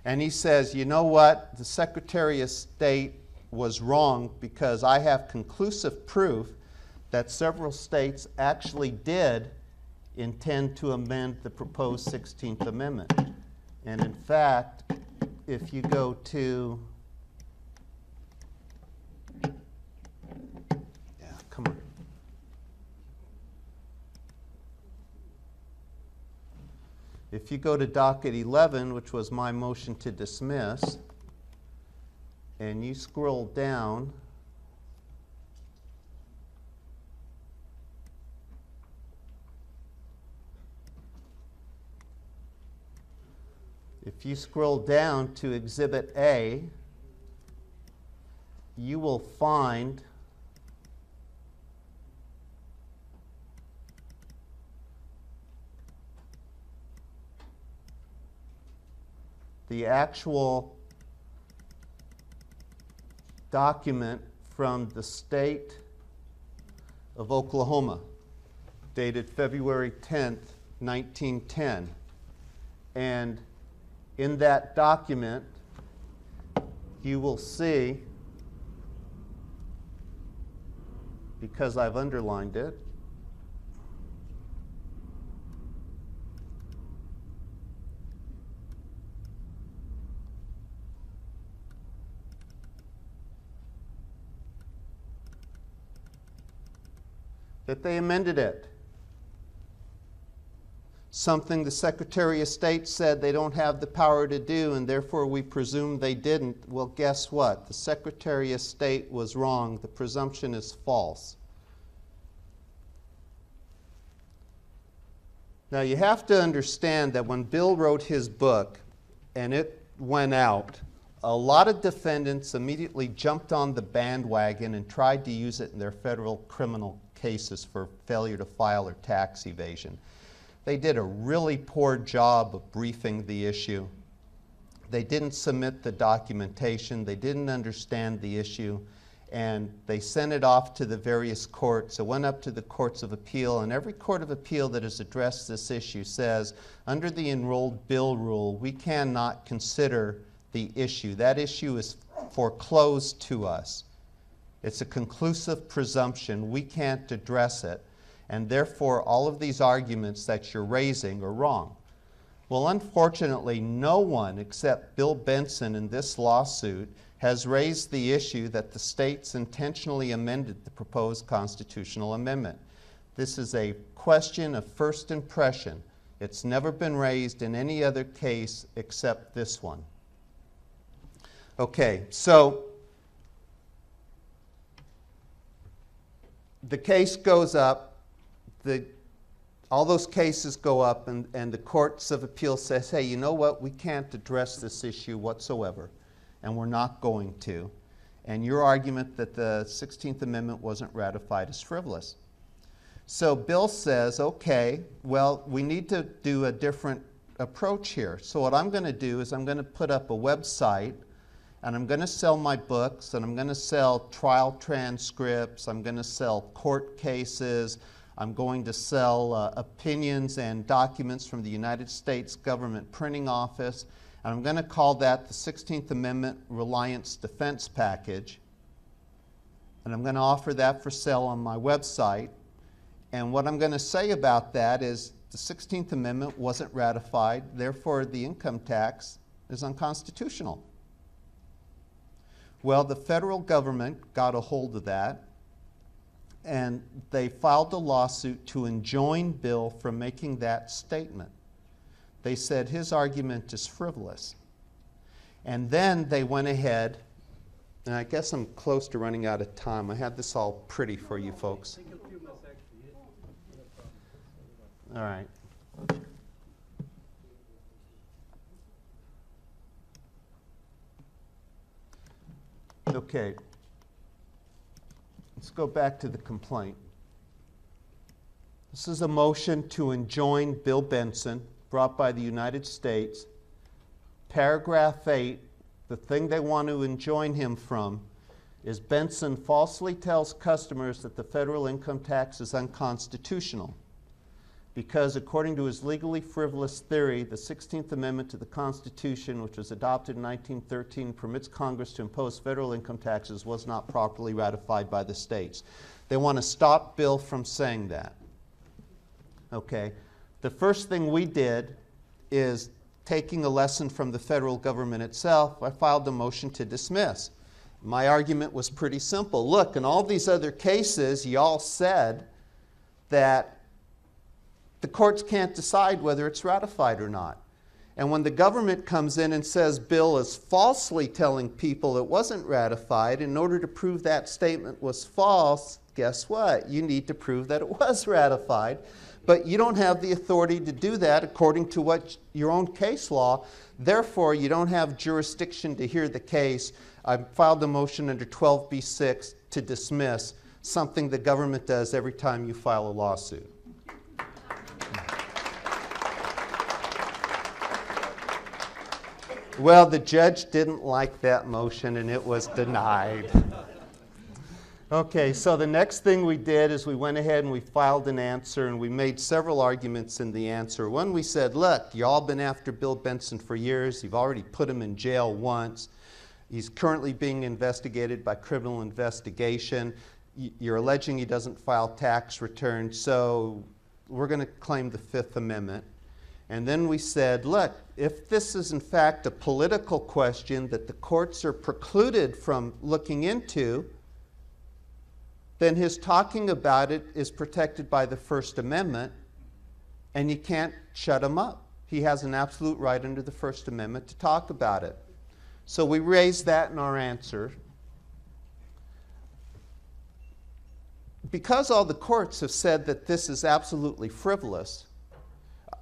and he says, you know what, the Secretary of State was wrong because I have conclusive proof that several states actually did intend to amend the proposed 16th Amendment. And in fact, if you go to, come on. If you go to docket 11, which was my motion to dismiss, and you scroll down, if you scroll down to Exhibit A, you will find the actual document from the state of Oklahoma, dated February 10th, 1910. And in that document, you will see, because I've underlined it, that they amended it. Something the Secretary of State said they don't have the power to do, and therefore we presume they didn't. Well, guess what? The Secretary of State was wrong. The presumption is false. Now, you have to understand that when Bill wrote his book and it went out, a lot of defendants immediately jumped on the bandwagon and tried to use it in their federal criminal cases for failure to file or tax evasion. They did a really poor job of briefing the issue. They didn't submit the documentation. They didn't understand the issue. And they sent it off to the various courts. It went up to the courts of appeal. And every court of appeal that has addressed this issue says, under the enrolled bill rule, we cannot consider the issue. That issue is foreclosed to us. It's a conclusive presumption. We can't address it. And therefore, all of these arguments that you're raising are wrong. Well, unfortunately, no one except Bill Benson in this lawsuit has raised the issue that the states intentionally amended the proposed constitutional amendment. This is a question of first impression. It's never been raised in any other case except this one. Okay, so the case goes up. All those cases go up, and the courts of appeal says, hey, you know what? We can't address this issue whatsoever, and we're not going to. And your argument that the 16th Amendment wasn't ratified is frivolous. So Bill says, okay, well, we need to do a different approach here. So what I'm going to do is I'm going to put up a website, and I'm going to sell my books, and I'm going to sell trial transcripts, I'm going to sell court cases, I'm going to sell opinions and documents from the United States Government Printing Office, and I'm going to call that the 16th Amendment Reliance Defense Package, and I'm going to offer that for sale on my website. And what I'm going to say about that is the 16th Amendment wasn't ratified, therefore the income tax is unconstitutional. Well, the federal government got a hold of that, and they filed a lawsuit to enjoin Bill from making that statement. They said his argument is frivolous. And then they went ahead, and I guess I'm close to running out of time. I had this all pretty for you folks. All right. Okay. Let's go back to the complaint. This is a motion to enjoin Bill Benson, brought by the United States. Paragraph 8, the thing they want to enjoin him from is Benson falsely tells customers that the federal income tax is unconstitutional because, according to his legally frivolous theory, the 16th Amendment to the Constitution, which was adopted in 1913, permits Congress to impose federal income taxes, was not properly ratified by the states. They want to stop Bill from saying that. Okay. The first thing we did is, taking a lesson from the federal government itself, I filed a motion to dismiss. My argument was pretty simple. Look, in all these other cases, y'all said that the courts can't decide whether it's ratified or not. And when the government comes in and says Bill is falsely telling people it wasn't ratified, in order to prove that statement was false, guess what? You need to prove that it was ratified. But you don't have the authority to do that according to what your own case law. Therefore, you don't have jurisdiction to hear the case. I filed a motion under 12b-6 to dismiss, something the government does every time you file a lawsuit. Well, the judge didn't like that motion and it was denied. Okay, so the next thing we did is we went ahead and we filed an answer, and we made several arguments in the answer. One, we said, look, y'all been after Bill Benson for years. You've already put him in jail once. He's currently being investigated by criminal investigation. You're alleging he doesn't file tax returns, so we're going to claim the Fifth Amendment. And then we said, look, if this is in fact a political question that the courts are precluded from looking into, then his talking about it is protected by the First Amendment, and you can't shut him up. He has an absolute right under the First Amendment to talk about it. So we raised that in our answer. Because all the courts have said that this is absolutely frivolous,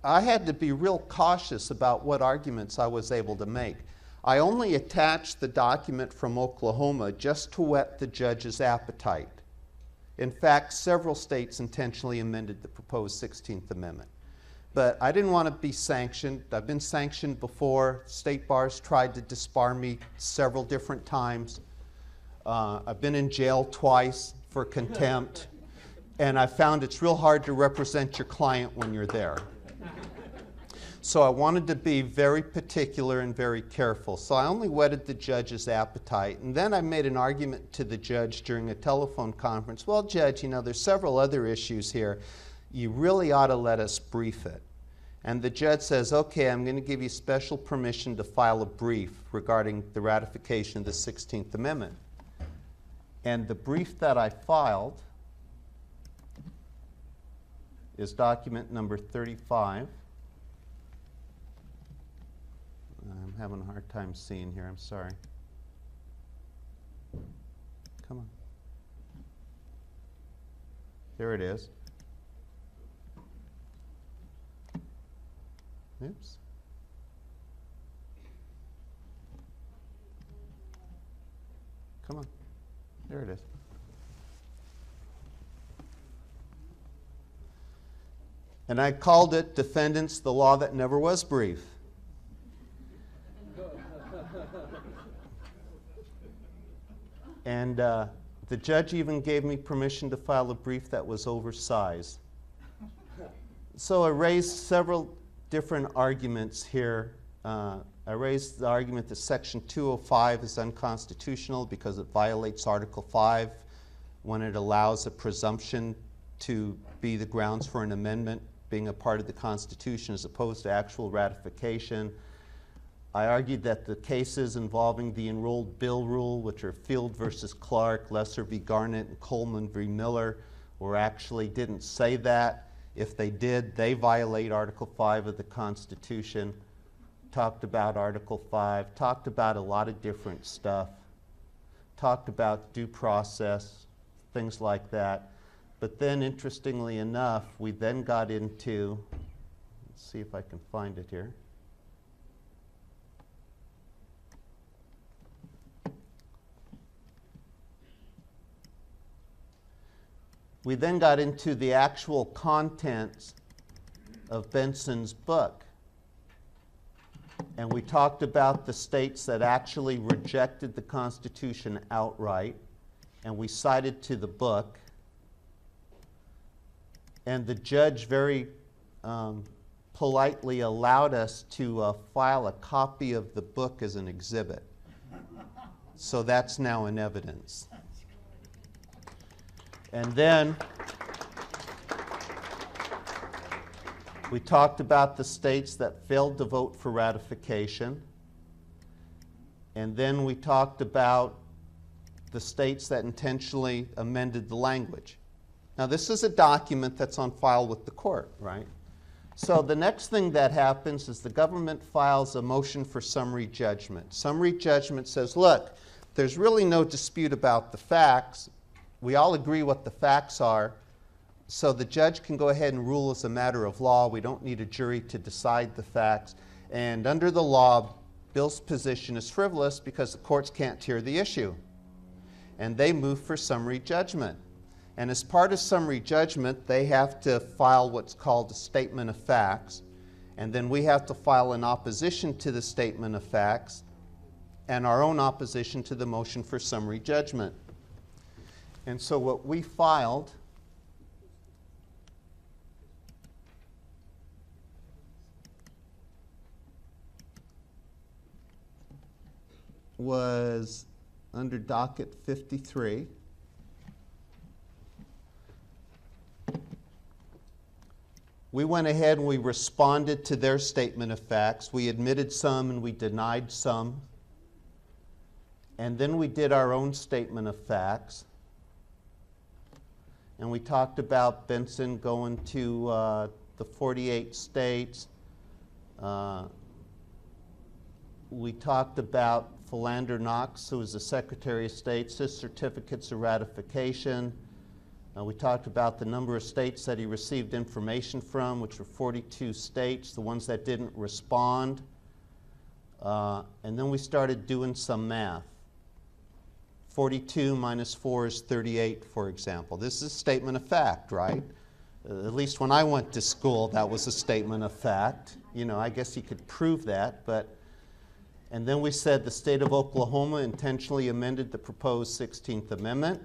I had to be real cautious about what arguments I was able to make. I only attached the document from Oklahoma just to whet the judge's appetite. In fact, several states intentionally amended the proposed 16th Amendment. But I didn't want to be sanctioned. I've been sanctioned before. State bars tried to disbar me several different times. I've been in jail twice for contempt. And I found it's real hard to represent your client when you're there. So I wanted to be very particular and very careful. So I only whetted the judge's appetite. And then I made an argument to the judge during a telephone conference. Well, Judge, you know, there's several other issues here. You really ought to let us brief it. And the judge says, okay, I'm going to give you special permission to file a brief regarding the ratification of the 16th Amendment. And the brief that I filed is document number 35. I'm having a hard time seeing here, I'm sorry. Come on. There it is. Oops. Come on. There it is. And I called it Defendants, the Law That Never Was Brief. And the judge even gave me permission to file a brief that was oversized. So I raised several different arguments here. I raised the argument that Section 205 is unconstitutional because it violates Article 5 when it allows a presumption to be the grounds for an amendment being a part of the Constitution as opposed to actual ratification. I argued that the cases involving the enrolled bill rule, which are Field versus Clark, Lesser v. Garnett, and Coleman v. Miller, actually didn't say that. If they did, they violate Article 5 of the Constitution. Talked about Article 5, talked about a lot of different stuff, talked about due process, things like that. But then, interestingly enough, we then got into, let's see if I can find it here. We then got into the actual contents of Benson's book. And we talked about the states that actually rejected the Constitution outright. and we cited to the book, and the judge very politely allowed us to file a copy of the book as an exhibit. So that's now in evidence. And then we talked about the states that failed to vote for ratification. And then we talked about the states that intentionally amended the language. Now, this is a document that's on file with the court, right? So the next thing that happens is the government files a motion for summary judgment. Summary judgment says, look, there's really no dispute about the facts. We all agree what the facts are. So the judge can go ahead and rule as a matter of law. We don't need a jury to decide the facts. And under the law, Bill's position is frivolous because the courts can't hear the issue. And they move for summary judgment. And as part of summary judgment, they have to file what's called a statement of facts. And then we have to file an opposition to the statement of facts and our own opposition to the motion for summary judgment. And so what we filed was under docket 53. We went ahead and we responded to their statement of facts. We admitted some and we denied some. And then we did our own statement of facts. And we talked about Benson going to the 48 states. We talked about Philander Knox, who was the Secretary of State, his certificates of ratification. We talked about the number of states that he received information from, which were 42 states, the ones that didn't respond. And then we started doing some math. 42 minus 4 is 38, for example. This is a statement of fact, right? At least when I went to school, that was a statement of fact. You know, I guess you could prove that, but... And then we said the state of Oklahoma intentionally amended the proposed 16th Amendment.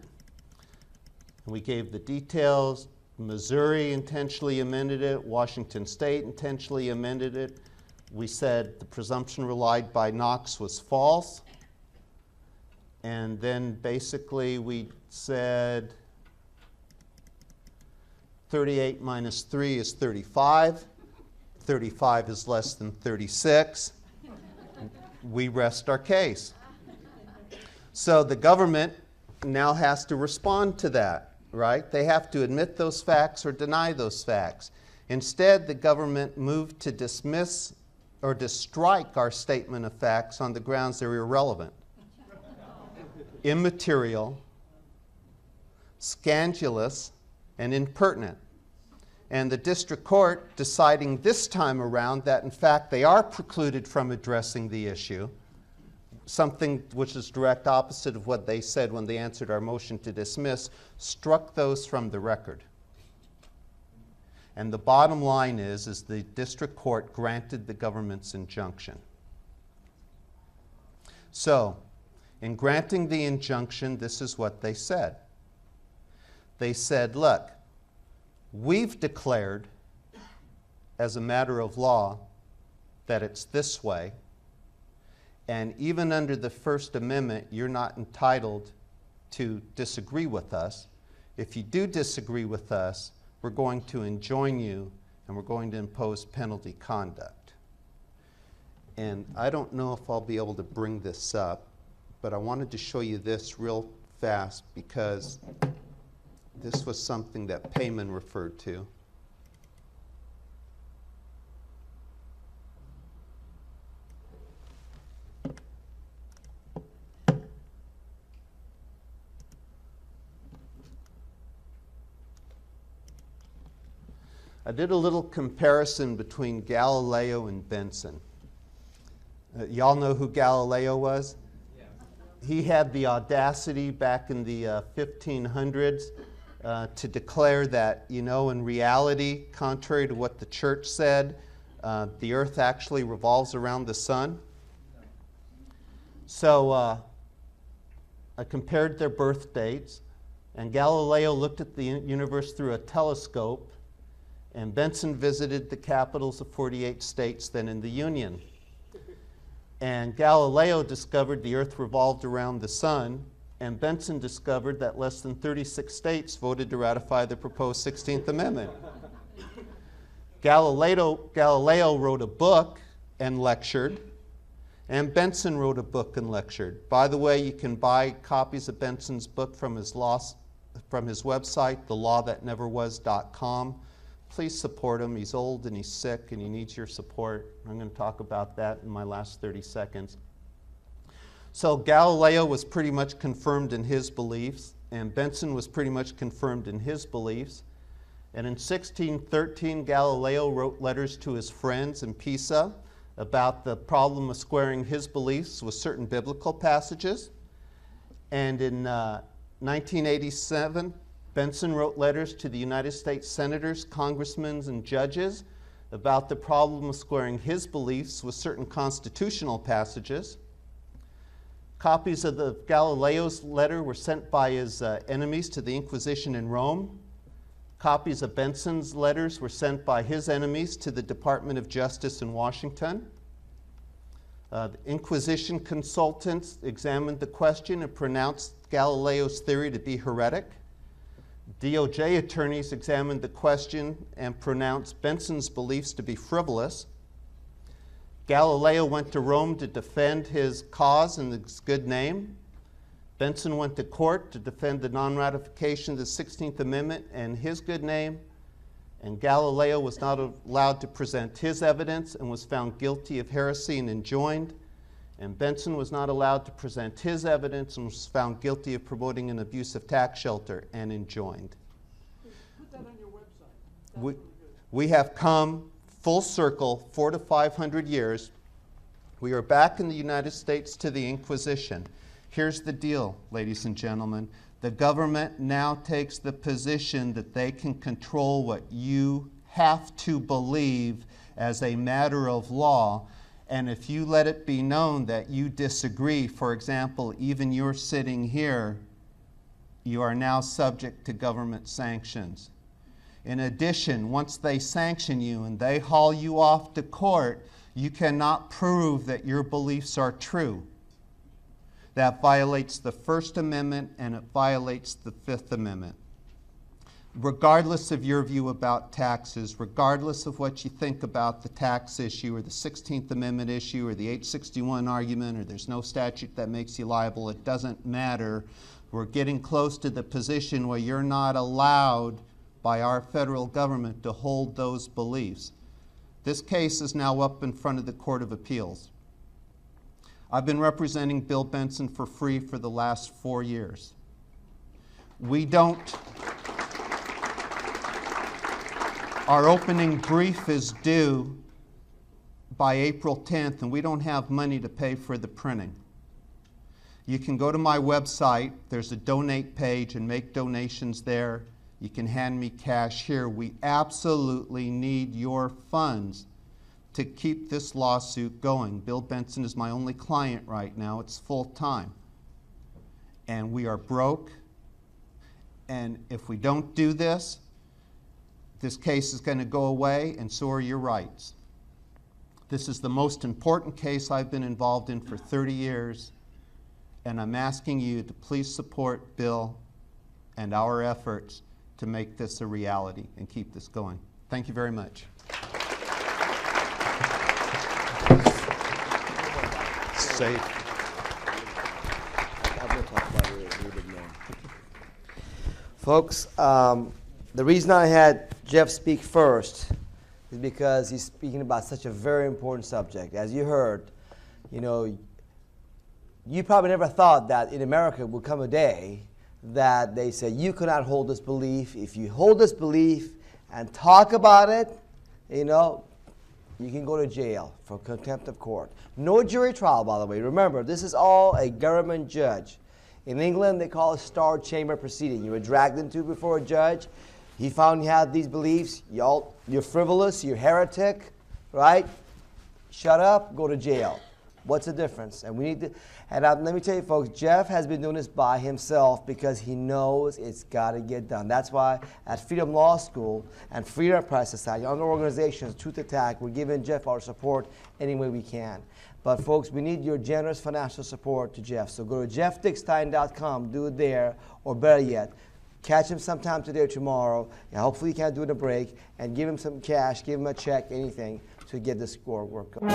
And we gave the details. Missouri intentionally amended it. Washington State intentionally amended it. We said the presumption relied by Knox was false. And then basically we said 38 minus 3 is 35. 35 is less than 36. We rest our case. So the government now has to respond to that, right? They have to admit those facts or deny those facts. Instead, the government moved to dismiss or to strike our statement of facts on the grounds they're irrelevant, immaterial, scandalous, and impertinent. And the district court deciding this time around that, in fact, they are precluded from addressing the issue, something which is direct opposite of what they said when they answered our motion to dismiss, struck those from the record. And the bottom line is the district court granted the government's injunction. So, in granting the injunction, this is what they said. They said, look, we've declared as a matter of law that it's this way, and even under the First Amendment, you're not entitled to disagree with us. If you do disagree with us, we're going to enjoin you and we're going to impose penalty conduct. And I don't know if I'll be able to bring this up, but I wanted to show you this real fast because this was something that Payman referred to. I did a little comparison between Galileo and Benson. Y'all know who Galileo was? Yeah. He had the audacity back in the 1500s to declare that, you know, in reality, contrary to what the church said, the earth actually revolves around the sun. So I compared their birth dates, and Galileo looked at the universe through a telescope, and Benson visited the capitals of 48 states then in the Union. And Galileo discovered the Earth revolved around the sun, and Benson discovered that less than 36 states voted to ratify the proposed 16th Amendment. Galileo wrote a book and lectured, and Benson wrote a book and lectured. By the way, you can buy copies of Benson's book from his website, thelawthatneverwas.com. Please support him. He's old and he's sick and he needs your support. I'm going to talk about that in my last 30 seconds. So Galileo was pretty much confirmed in his beliefs, and Benson was pretty much confirmed in his beliefs. And in 1613, Galileo wrote letters to his friends in Pisa about the problem of squaring his beliefs with certain biblical passages. And in 1987, Benson wrote letters to the United States senators, congressmen, and judges about the problem of squaring his beliefs with certain constitutional passages. Copies of the Galileo's letter were sent by his enemies to the Inquisition in Rome. Copies of Benson's letters were sent by his enemies to the Department of Justice in Washington. The Inquisition consultants examined the question and pronounced Galileo's theory to be heretic. DOJ attorneys examined the question and pronounced Benson's beliefs to be frivolous. Galileo went to Rome to defend his cause and his good name. Benson went to court to defend the non-ratification of the 16th Amendment and his good name. And Galileo was not allowed to present his evidence and was found guilty of heresy and enjoined. And Benson was not allowed to present his evidence and was found guilty of promoting an abusive tax shelter and enjoined. Put that on your website. We have come full circle, 400 to 500 years. We are back in the United States to the Inquisition. Here's the deal, ladies and gentlemen. The government now takes the position that they can control what you have to believe as a matter of law. And if you let it be known that you disagree, for example, even you're sitting here, you are now subject to government sanctions. In addition, once they sanction you and they haul you off to court, you cannot prove that your beliefs are true. That violates the First Amendment and it violates the Fifth Amendment. Regardless of your view about taxes, regardless of what you think about the tax issue or the 16th Amendment issue or the 861 argument or there's no statute that makes you liable, it doesn't matter. We're getting close to the position where you're not allowed by our federal government to hold those beliefs. This case is now up in front of the Court of Appeals. I've been representing Bill Benson for free for the last 4 years. Our opening brief is due by April 10th, and we don't have money to pay for the printing. You can go to my website. There's a donate page and make donations there. You can hand me cash here. We absolutely need your funds to keep this lawsuit going. Bill Benson is my only client right now. It's full-time. And we are broke. And if we don't do this, this case is going to go away, and so are your rights. This is the most important case I've been involved in for 30 years, and I'm asking you to please support Bill and our efforts to make this a reality and keep this going. Thank you very much. Safe. I'm going to talk about it a little bit more. Folks, the reason I had Jeff speak first is because he's speaking about such a very important subject. As you heard, you probably never thought that in America would come a day that they say you cannot hold this belief. If you hold this belief and talk about it, you can go to jail for contempt of court. No jury trial, by the way. Remember, this is all a government judge. In England, they call it star chamber proceeding. You were dragged into before a judge. He found you had these beliefs. You're frivolous. You're heretic, right? Shut up. Go to jail. What's the difference? And we need to, and let me tell you folks, Jeff has been doing this by himself because he knows it's got to get done. That's why at Freedom Law School and Freedom Press Society, other organizations, Truth Attack, we're giving Jeff our support any way we can. But folks, we need your generous financial support to Jeff. So go to jeffdickstein.com, do it there, or better yet, catch him sometime today or tomorrow, and hopefully you can do it in a break, and give him some cash, give him a check, anything, to get this score work going.